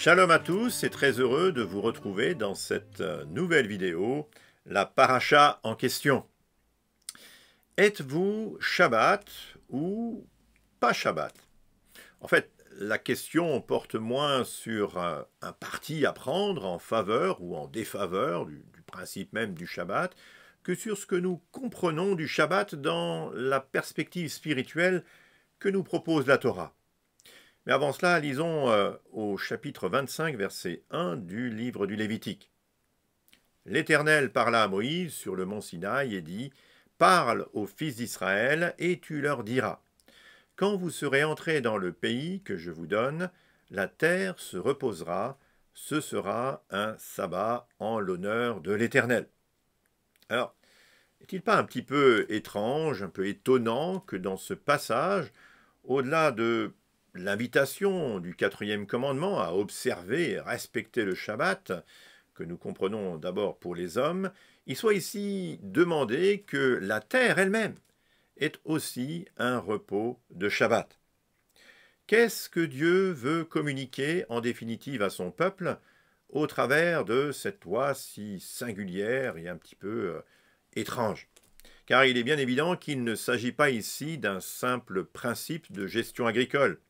Shalom à tous et très heureux de vous retrouver dans cette nouvelle vidéo, la paracha en question. Êtes-vous Shabbat ou pas Shabbat? En fait, la question porte moins sur un parti à prendre en faveur ou en défaveur du principe même du Shabbat que sur ce que nous comprenons du Shabbat dans la perspective spirituelle que nous propose la Torah. Mais avant cela, lisons au chapitre 25, verset 1 du livre du Lévitique. L'Éternel parla à Moïse sur le mont Sinaï et dit « Parle aux fils d'Israël et tu leur diras. Quand vous serez entrés dans le pays que je vous donne, la terre se reposera, ce sera un sabbat en l'honneur de l'Éternel. » Alors, n'est-il pas un petit peu étrange, un peu étonnant que dans ce passage, au-delà de l'invitation du 4e commandement à observer et respecter le Shabbat, que nous comprenons d'abord pour les hommes, il soit ici demandé que la terre elle-même est aussi un repos de Shabbat. Qu'est-ce que Dieu veut communiquer en définitive à son peuple au travers de cette loi si singulière et un petit peu étrange? Car il est bien évident qu'il ne s'agit pas ici d'un simple principe de gestion agricole.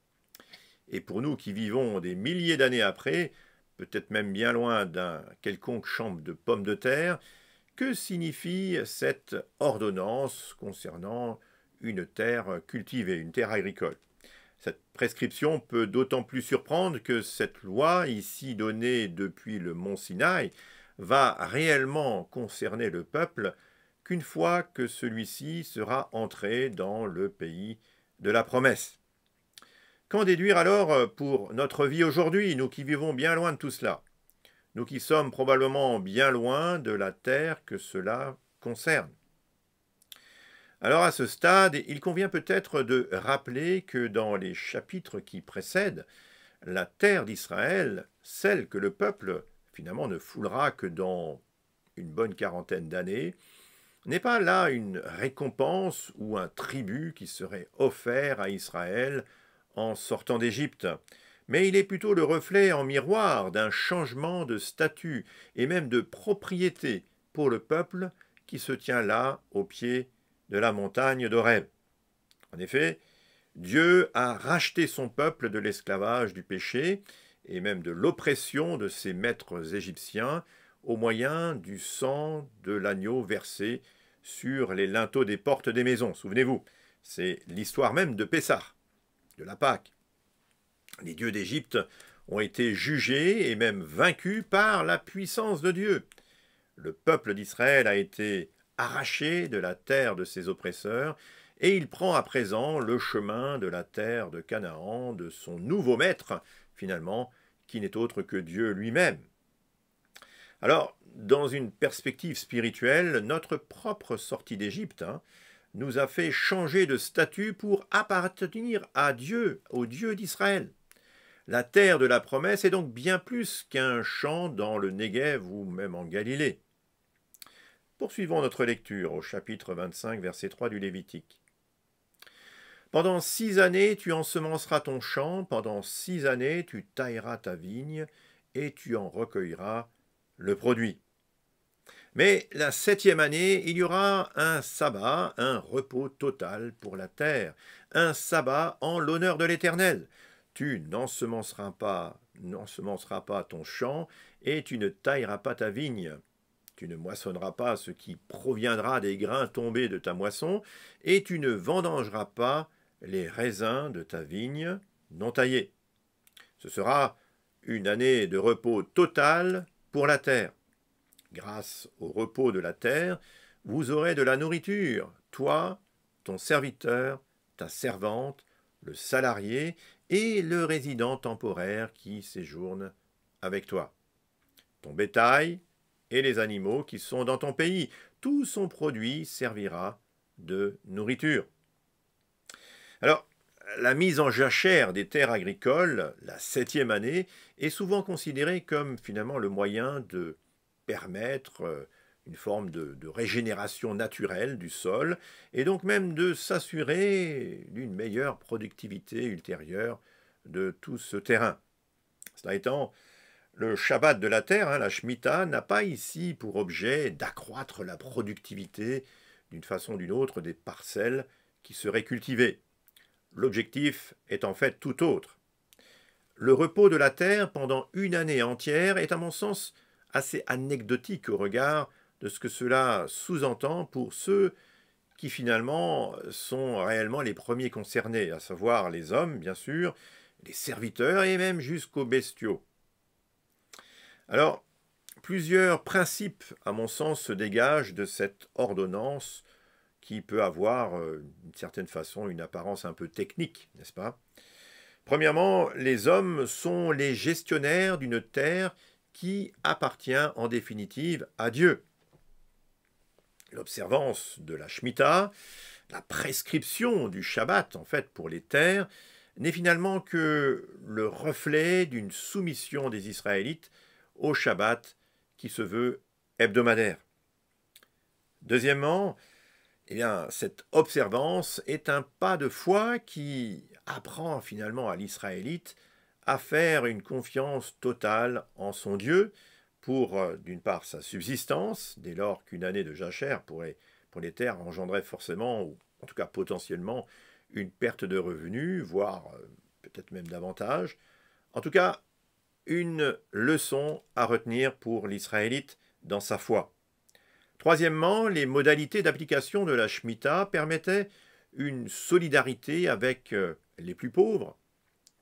Et pour nous qui vivons des milliers d'années après, peut-être même bien loin d'un quelconque champ de pommes de terre, que signifie cette ordonnance concernant une terre cultivée, une terre agricole? Cette prescription peut d'autant plus surprendre que cette loi, ici donnée depuis le mont Sinaï, va réellement concerner le peuple qu'une fois que celui-ci sera entré dans le pays de la promesse. Qu'en déduire alors pour notre vie aujourd'hui, nous qui vivons bien loin de tout cela, nous qui sommes probablement bien loin de la terre que cela concerne? Alors à ce stade, il convient peut-être de rappeler que dans les chapitres qui précèdent, la terre d'Israël, celle que le peuple finalement ne foulera que dans une bonne quarantaine d'années, n'est pas là une récompense ou un tribut qui serait offert à Israël en sortant d'Égypte, mais il est plutôt le reflet en miroir d'un changement de statut et même de propriété pour le peuple qui se tient là au pied de la montagne d'Horeb. En effet, Dieu a racheté son peuple de l'esclavage du péché et même de l'oppression de ses maîtres égyptiens au moyen du sang de l'agneau versé sur les linteaux des portes des maisons. Souvenez-vous, c'est l'histoire même de Pessah, de la Pâque. Les dieux d'Égypte ont été jugés et même vaincus par la puissance de Dieu. Le peuple d'Israël a été arraché de la terre de ses oppresseurs et il prend à présent le chemin de la terre de Canaan, de son nouveau maître, finalement, qui n'est autre que Dieu lui-même. Alors, dans une perspective spirituelle, notre propre sortie d'Égypte nous a fait changer de statut pour appartenir à Dieu, au Dieu d'Israël. La terre de la promesse est donc bien plus qu'un champ dans le Néguev ou même en Galilée. Poursuivons notre lecture au chapitre 25, verset 3 du Lévitique. Pendant 6 années, tu ensemenceras ton champ, pendant 6 années, tu tailleras ta vigne, et tu en recueilleras le produit. Mais la 7e année, il y aura un sabbat, un repos total pour la terre, un sabbat en l'honneur de l'Éternel. Tu n'ensemenceras pas ton champ, et tu ne tailleras pas ta vigne. Tu ne moissonneras pas ce qui proviendra des grains tombés de ta moisson, et tu ne vendangeras pas les raisins de ta vigne non taillés. Ce sera une année de repos total pour la terre. Grâce au repos de la terre, vous aurez de la nourriture, toi, ton serviteur, ta servante, le salarié et le résident temporaire qui séjourne avec toi. Ton bétail et les animaux qui sont dans ton pays, tout son produit servira de nourriture. Alors, la mise en jachère des terres agricoles, la 7e année, est souvent considérée comme finalement le moyen de permettre une forme de régénération naturelle du sol et donc même de s'assurer d'une meilleure productivité ultérieure de tout ce terrain. Cela étant, le Shabbat de la terre, la Shemitah, n'a pas ici pour objet d'accroître la productivité d'une façon ou d'une autre des parcelles qui seraient cultivées. L'objectif est en fait tout autre. Le repos de la terre pendant une année entière est à mon sens assez anecdotique au regard de ce que cela sous-entend pour ceux qui finalement sont réellement les premiers concernés, à savoir les hommes, bien sûr, les serviteurs et même jusqu'aux bestiaux. Alors, plusieurs principes, à mon sens, se dégagent de cette ordonnance qui peut avoir, d'une certaine façon, une apparence un peu technique, n'est-ce pas? Premièrement, les hommes sont les gestionnaires d'une terre qui appartient en définitive à Dieu. L'observance de la Shemitah, la prescription du Shabbat, en fait, pour les terres, n'est finalement que le reflet d'une soumission des Israélites au Shabbat qui se veut hebdomadaire. Deuxièmement, eh bien, cette observance est un pas de foi qui apprend finalement à l'Israélite à faire une confiance totale en son Dieu pour, d'une part, sa subsistance, dès lors qu'une année de jachère pourrait, pour les terres, engendrait forcément, ou en tout cas potentiellement, une perte de revenus, voire peut-être même davantage. En tout cas, une leçon à retenir pour l'Israélite dans sa foi. Troisièmement, les modalités d'application de la Shemitah permettaient une solidarité avec les plus pauvres,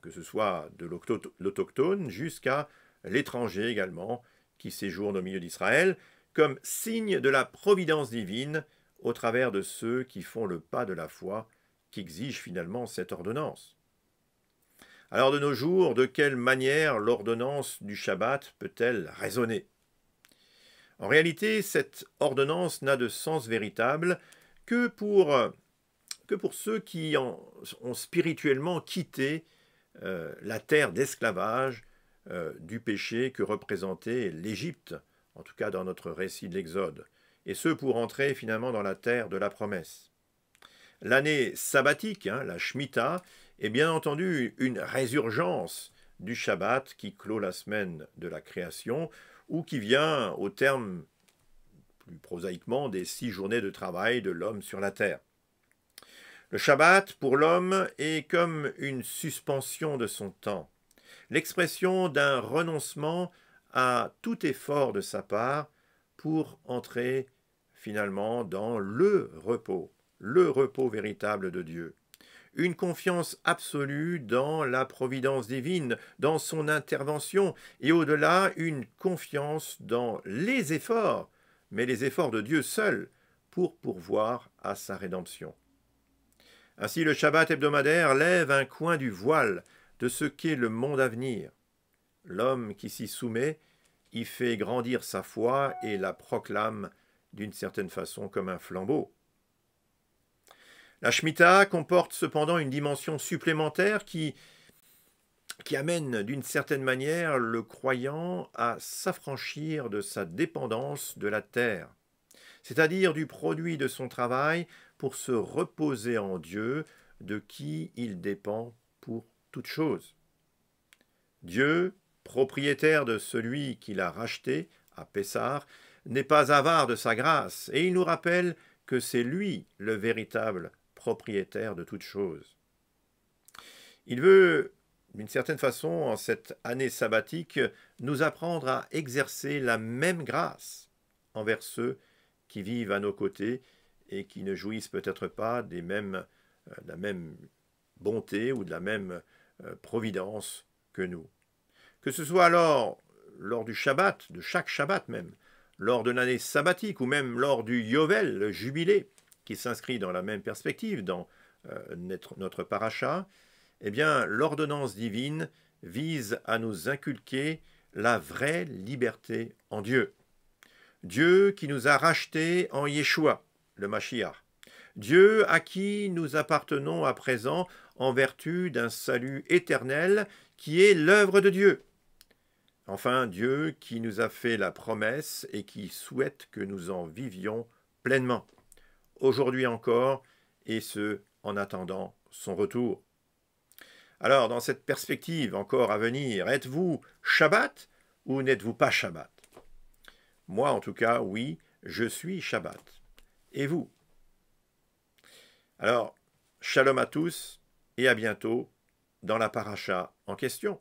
que ce soit de l'autochtone jusqu'à l'étranger également, qui séjourne au milieu d'Israël, comme signe de la providence divine au travers de ceux qui font le pas de la foi qu'exige finalement cette ordonnance. Alors de nos jours, de quelle manière l'ordonnance du Shabbat peut-elle résonner? En réalité, cette ordonnance n'a de sens véritable que pour ceux qui ont spirituellement quitté la terre d'esclavage du péché que représentait l'Égypte, en tout cas dans notre récit de l'Exode, et ceux pour entrer finalement dans la terre de la promesse. L'année sabbatique, la Shemitah, est bien entendu une résurgence du Shabbat qui clôt la semaine de la création ou qui vient au terme, plus prosaïquement, des 6 journées de travail de l'homme sur la terre. Le Shabbat, pour l'homme, est comme une suspension de son temps, l'expression d'un renoncement à tout effort de sa part pour entrer finalement dans le repos véritable de Dieu. Une confiance absolue dans la providence divine, dans son intervention, et au-delà, une confiance dans les efforts, mais les efforts de Dieu seul, pour pourvoir à sa rédemption. Ainsi, le Shabbat hebdomadaire lève un coin du voile de ce qu'est le monde à venir. L'homme qui s'y soumet y fait grandir sa foi et la proclame d'une certaine façon comme un flambeau. La Shemitah comporte cependant une dimension supplémentaire qui amène d'une certaine manière le croyant à s'affranchir de sa dépendance de la terre, c'est-à-dire du produit de son travail pour se reposer en Dieu, de qui il dépend pour toute chose. Dieu, propriétaire de celui qu'il a racheté à Pessah, n'est pas avare de sa grâce, et il nous rappelle que c'est lui le véritable propriétaire de toute chose. Il veut, d'une certaine façon, en cette année sabbatique, nous apprendre à exercer la même grâce envers ceux qui vivent à nos côtés et qui ne jouissent peut-être pas de la même bonté ou de la même providence que nous. Que ce soit alors lors du Shabbat, de chaque Shabbat même, lors de l'année sabbatique ou même lors du Yovel, le jubilé, qui s'inscrit dans la même perspective dans notre paracha, eh bien, l'ordonnance divine vise à nous inculquer la vraie liberté en Dieu. Dieu qui nous a rachetés en Yeshua, le Mashiach. Dieu à qui nous appartenons à présent en vertu d'un salut éternel qui est l'œuvre de Dieu. Enfin, Dieu qui nous a fait la promesse et qui souhaite que nous en vivions pleinement, aujourd'hui encore, et ce, en attendant son retour. Alors, dans cette perspective encore à venir, êtes-vous Shabbat ou n'êtes-vous pas Shabbat? Moi, en tout cas, oui, je suis Shabbat. Et vous? Alors, shalom à tous et à bientôt dans la paracha en question.